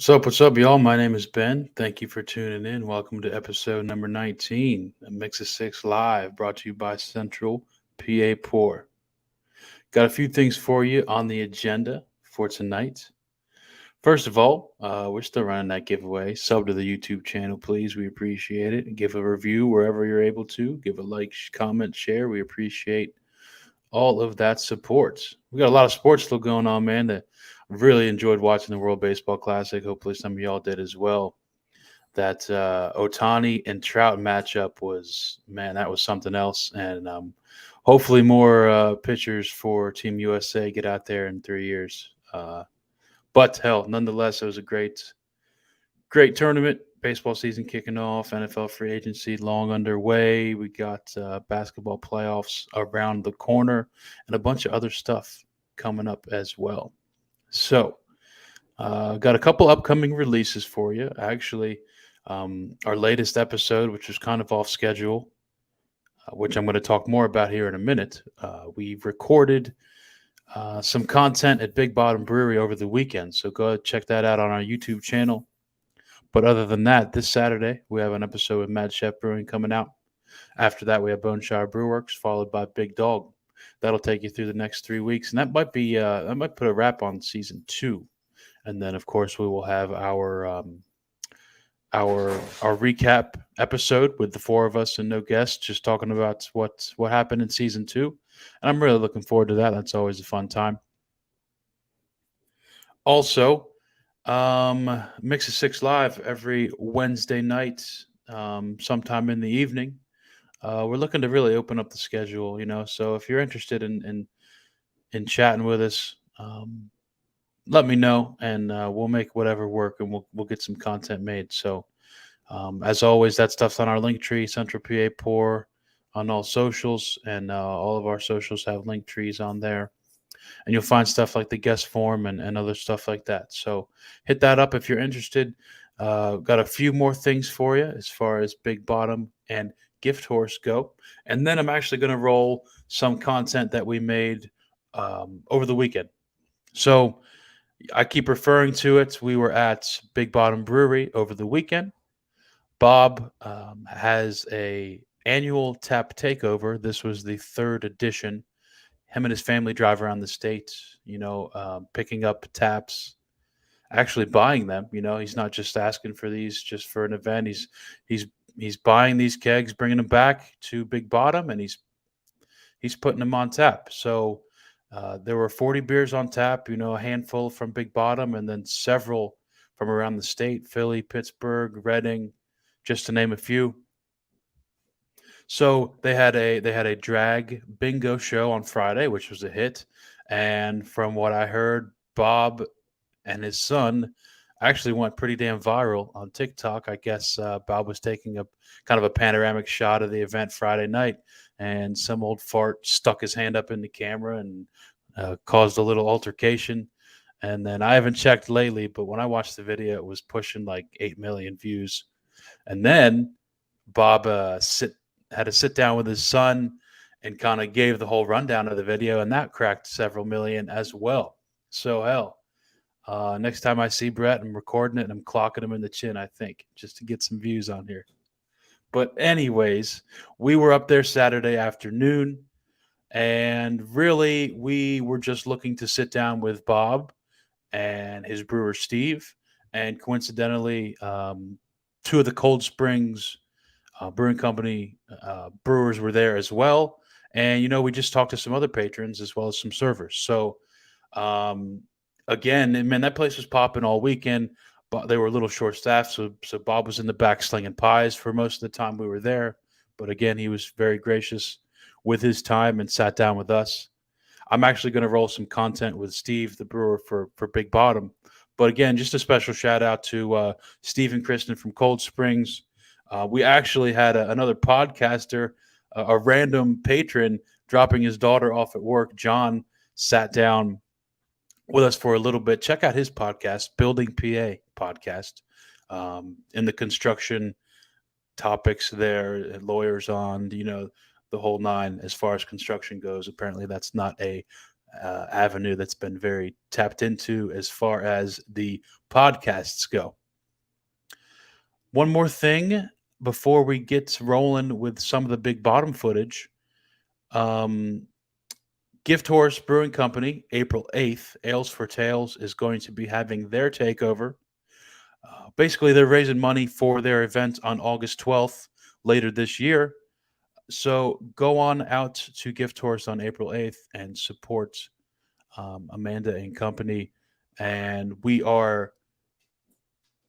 What's up, y'all? My name is Ben. Thank you for tuning in. Welcome to episode number 19, a Mix of Six Live, brought to you by Central PA Pour. Got a few things for you on the agenda for tonight. First of all, we're still running that giveaway. Sub to the YouTube channel, please. We appreciate it. Give a review wherever you're able to. Give a like, comment, share. We appreciate all of that support. We got a lot of sports still going on, man. That really enjoyed watching the World Baseball Classic. Hopefully, some of y'all did as well. That Otani and Trout matchup was, man, that was something else. And hopefully, more pitchers for Team USA get out there in 3 years. But hell, nonetheless, it was a great tournament. Baseball season kicking off, NFL free agency long underway. We got basketball playoffs around the corner and a bunch of other stuff coming up as well. So, got a couple upcoming releases for you. Actually, our latest episode, which was kind of off schedule, which I'm going to talk more about here in a minute. We recorded some content at Big Bottom Brewery over the weekend. So go ahead, check that out on our YouTube channel. But other than that, this Saturday, we have an episode with Mad Chef Brewing coming out. After that, we have Boneshire Brewworks, followed by Big Dog. That'll take you through the next 3 weeks. And that might put a wrap on season 2. And then, of course, we will have our recap episode with the four of us and no guests, just talking about what happened in season 2. And I'm really looking forward to that. That's always a fun time. Also, Mix of Six Live every Wednesday night, sometime in the evening. We're looking to really open up the schedule, So if you're interested in chatting with us, let me know, and we'll make whatever work, and we'll get some content made. So, as always, that stuff's on our link tree, Central PA Pour, on all socials, and all of our socials have link trees on there. And you'll find stuff like the guest form and other stuff like that. So hit that up if you're interested. Got a few more things for you as far as Big Bottom and Gift Horse go. And then I'm actually going to roll some content that we made over the weekend. So I keep referring to it. We were at Big Bottom Brewery over the weekend. Bob has a annual tap takeover. This was the 3rd edition. Him and his family drive around the state, picking up taps, actually buying them. He's not just asking for these just for an event. He's buying these kegs, bringing them back to Big Bottom, and he's putting them on tap. So there were 40 beers on tap, a handful from Big Bottom, and then several from around the state: Philly, Pittsburgh, Reading, just to name a few. So they had a drag bingo show on Friday, which was a hit. And from what I heard, Bob and his son actually went pretty damn viral on TikTok. I guess Bob was taking a kind of a panoramic shot of the event Friday night, and some old fart stuck his hand up in the camera and caused a little altercation. And then I haven't checked lately, but when I watched the video, it was pushing like 8 million views. And then Bob had to sit down with his son and kind of gave the whole rundown of the video, and that cracked several million as well. So hell, next time I see Brett, I'm recording it and I'm clocking him in the chin, I think, just to get some views on here. But anyways, we were up there Saturday afternoon, and really we were just looking to sit down with Bob and his brewer Steve, and coincidentally, 2 of the Cold Springs Brewing Company brewers were there as well. And, we just talked to some other patrons as well as some servers. So, again, man, that place was popping all weekend, but they were a little short staffed. So Bob was in the back slinging pies for most of the time we were there. But again, he was very gracious with his time and sat down with us. I'm actually going to roll some content with Steve, the brewer for Big Bottom. But again, just a special shout out to Steve and Kristen from Cold Springs. We actually had another podcaster, a random patron dropping his daughter off at work. John sat down with us for a little bit. Check out his podcast, Building PA podcast, in the construction topics there, lawyers on, the whole nine as far as construction goes. Apparently that's not a avenue that's been very tapped into as far as the podcasts go. One more thing before we get rolling with some of the Big Bottom footage. Um, Gift Horse Brewing Company, April 8th, Ales for Tales is going to be having their takeover. Basically, they're raising money for their event on August 12th later this year. So go on out to Gift Horse on April 8th and support Amanda and company. And we are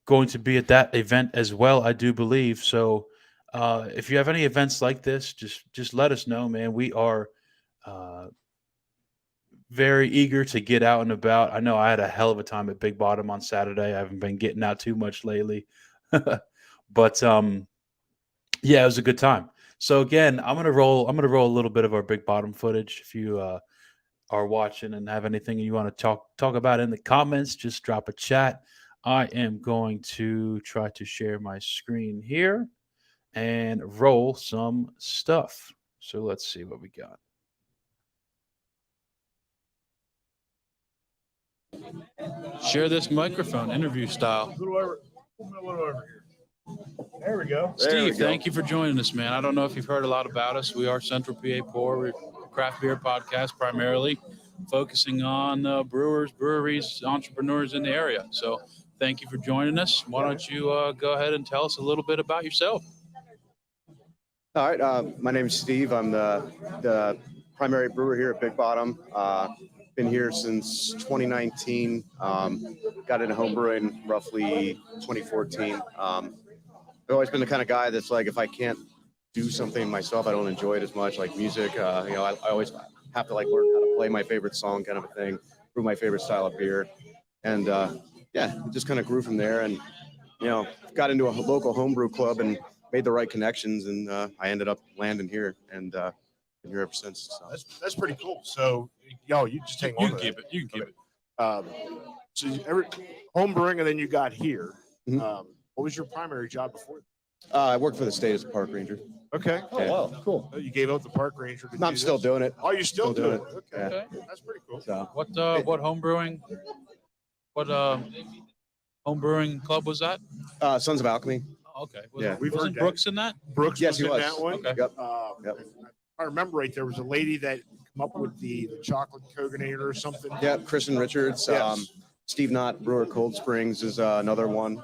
going to be at that event as well, I do believe. So if you have any events like this, just let us know, man. We are uh, very eager to get out and about. I know I had a hell of a time at Big Bottom on Saturday. I haven't been getting out too much lately, but yeah, it was a good time. So again, I'm gonna roll. I'm gonna roll a little bit of our Big Bottom footage. If you are watching and have anything you want to talk about in the comments, just drop a chat. I am going to try to share my screen here and roll some stuff. So let's see what we got. Share this microphone, interview style. A little over here. There we go. Steve, thank you for joining us, man. I don't know if you've heard a lot about us. We are Central PA Pour. We're a craft beer podcast primarily, focusing on brewers, breweries, entrepreneurs in the area. So thank you for joining us. Why don't you go ahead and tell us a little bit about yourself? All right. My name is Steve. I'm the primary brewer here at Big Bottom. Been here since 2019. Got into homebrewing roughly 2014. I've always been the kind of guy that's like, if I can't do something myself, I don't enjoy it as much. Like music, I always have to like learn how to play my favorite song, kind of a thing, brew my favorite style of beer, and it just kind of grew from there. And got into a local homebrew club and made the right connections, and I ended up landing here and been here ever since. So. That's pretty cool. So, you just hang on. You can keep it. You can keep it. So home brewing, and then you got here. Mhm. What was your primary job before? I worked for the state as a park ranger. Okay. Oh, wow. Cool. You gave up the park ranger. No, I'm still doing it. Oh, you're still doing it. Okay. Yeah. Okay. That's pretty cool. So, What home brewing? What home brewing club was that? Sons of Alchemy. Okay. Yeah. We've heard Wasn't that. Brooks in that? Brooks Yes, he in was. that one. Okay. Yep. If I remember right, there was a lady that came up with the chocolate coconator or something. Yep. Kristen Richards. Yes. Steve Knott, brewer Cold Springs, is another one.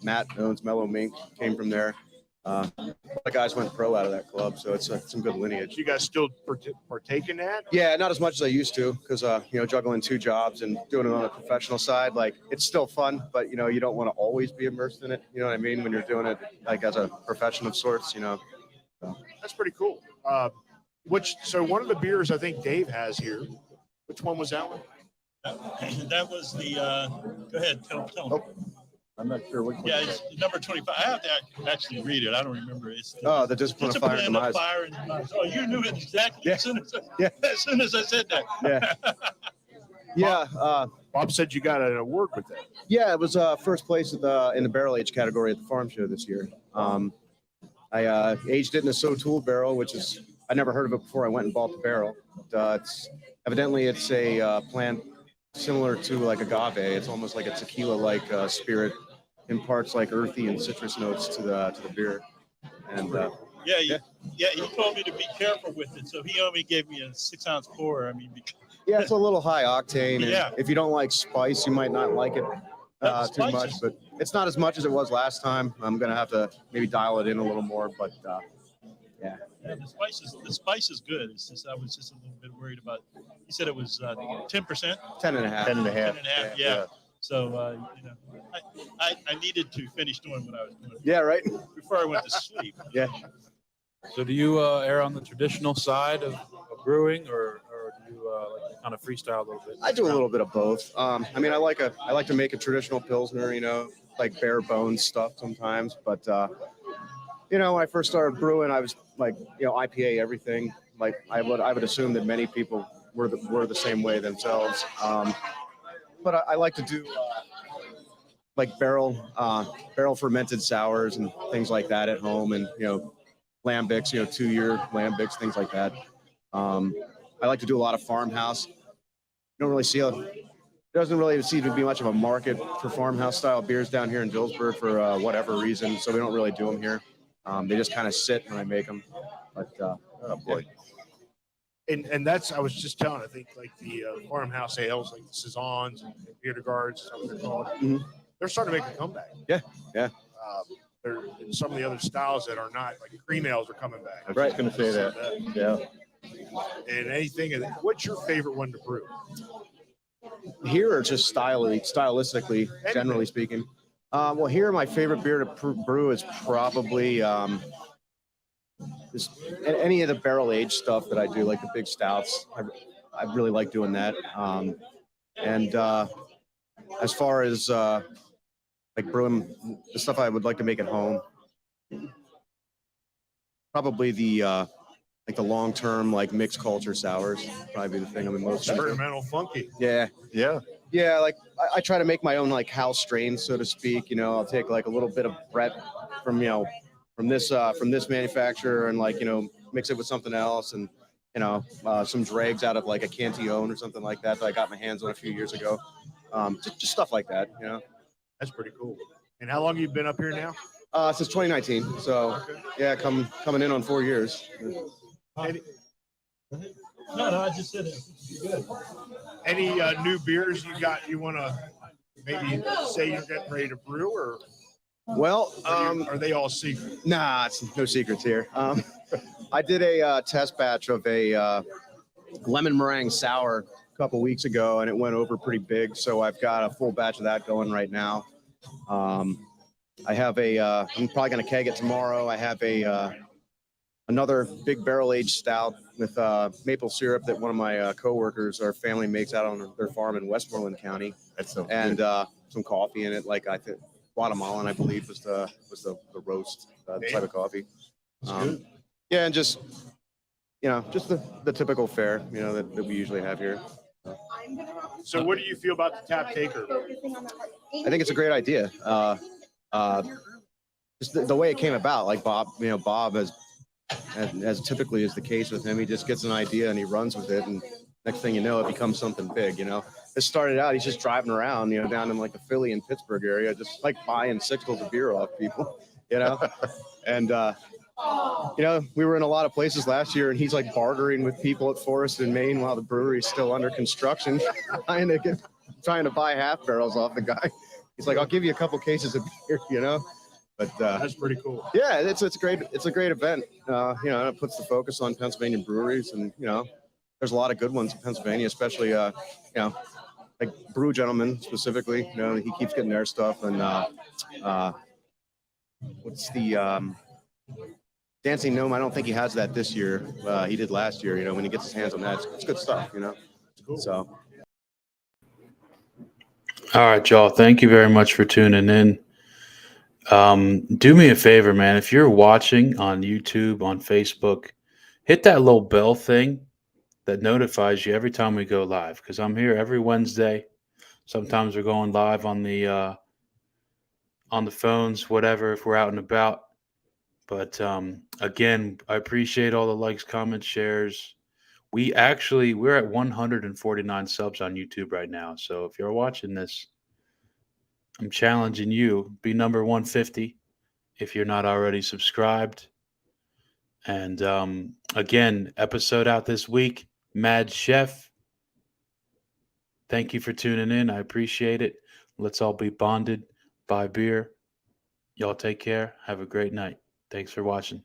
Matt owns Mellow Mink, came from there. The guys went pro out of that club, so it's some good lineage. You guys still partake in that? Yeah, not as much as I used to, because juggling two jobs and doing it on a professional side, like it's still fun, but you don't want to always be immersed in it. You know what I mean? When you're doing it like as a profession of sorts, So. That's pretty cool. So one of the beers I think Dave has here. Which one was that one? That was the, go ahead, tell them. Oh, I'm not sure which one. Yeah, it's number 25. I have to actually read it. I don't remember. It's The Discipline of Fire and Demise. Fire and Demise. Oh, you knew it exactly Yeah. as soon as Yeah. as soon as I said that. Yeah. Yeah. Bob said you got an award with that. Yeah, it was first place in the barrel age category at the farm show this year. I aged it in a Sotool barrel, which is I never heard of it before I went and bought the barrel. It's a plant similar to like agave. It's almost like a tequila-like spirit, imparts like earthy and citrus notes to the beer. And he told me to be careful with it, so he only gave me a 6-ounce pour. I mean, yeah, it's a little high octane. And Yeah. if you don't like spice, you might not like it too much, but it's not as much as it was last time. I'm gonna have to maybe dial it in a little more, but yeah. Yeah, the spice is good. It's just I was just a little bit worried about. He said it was 10%. 10 and a half. 10 and a half. 10 and a half. Yeah. So I needed to finish doing what I was doing. Yeah, right. Before I went to sleep. Yeah. So do you err on the traditional side of brewing, or do you like to kind of freestyle a little bit? I do a little bit of both. I like to make a traditional pilsner, like bare bones stuff sometimes. But when I first started brewing, I was like, IPA everything. Like I would assume that many people were the same way themselves. But I like to do like barrel fermented sours and things like that at home, and lambics, 2-year lambics, things like that. I like to do a lot of farmhouse. don't really see there doesn't really seem to be much of a market for farmhouse style beers down here in Dillsburg for whatever reason. So we don't really do them here. They just kind of sit when I make them. But Oh boy. And that's I was just telling. I think like the farmhouse ales, like the saisons and beer guards, something they're called. Mhm. They're starting to make a comeback. Yeah, yeah. They're and some of the other styles that are not like cream ales are coming back. I was just going to say that. Yeah. And anything. What's your favorite one to brew? Here or just stylistically, generally speaking. Well, here my favorite beer to brew is probably just any of the barrel aged stuff that I do, like the big stouts. I really like doing that. And as far as like brewing the stuff I would like to make at home, probably the like the long term like mixed culture sours, probably the thing I'm most into. Experimental funky. Yeah. Yeah. Yeah, like I try to make my own like house strains, so to speak. You know, I'll take like a little bit of Brett from from this manufacturer and like mix it with something else, and some dregs out of like a Cantillon or something like that I got my hands on a few years ago. Just stuff like that. That's pretty cool. And how long have you been up here now? Since 2019. So yeah, coming in on 4 years. Any, No, I just said it. Good. any new beers you want to maybe say you're getting ready to brew, or Well, are they all secret? nah, it's no secrets here. I did a test batch of a lemon meringue sour a couple weeks ago, and it went over pretty big. So I've got a full batch of that going right now. I have I'm probably going to keg it tomorrow. I have another big barrel aged stout with maple syrup that one of my coworkers, our family, makes out on their farm in Westmoreland County, That's so and some coffee in it. Like I think Guatemalan, I believe, was the roast type of coffee. Yeah, and just just the typical fare that we usually have here. So, what do you feel about the tap taker? I think it's a great idea. Just the way it came about, like Bob, Bob as typically is the case with him, he just gets an idea and he runs with it, and next thing you know, it becomes something big. It started out, he's just driving around, down in like the Philly and Pittsburgh area, just like buying sixpence of beer off people, and we were in a lot of places last year, and he's like bartering with people at Forest in Maine while the brewery's still under construction, trying to buy half barrels off the guy. He's like, I'll give you a couple cases of beer, But That's pretty cool. yeah, it's a great event. It puts the focus on Pennsylvania breweries, and there's a lot of good ones in Pennsylvania, especially like Brew Gentleman specifically. He keeps getting their stuff, and what's the Dancing Gnome? I don't think he has that this year. He did last year. When he gets his hands on that, it's good stuff. Cool. So. All right, y'all. Thank you very much for tuning in. Do me a favor, man. If you're watching on YouTube, on Facebook, hit that little bell thing that notifies you every time we go live, because I'm here every Wednesday. Sometimes we're going live on the phones, whatever, if we're out and about. But again, I appreciate all the likes, comments, shares. We're at 149 subs on YouTube right now. So if you're watching this, I'm challenging you, be number 150 if you're not already subscribed. And again, episode out this week, Mad Chef. Thank you for tuning in. I appreciate it. Let's all be bonded by beer. Y'all take care. Have a great night. Thanks for watching.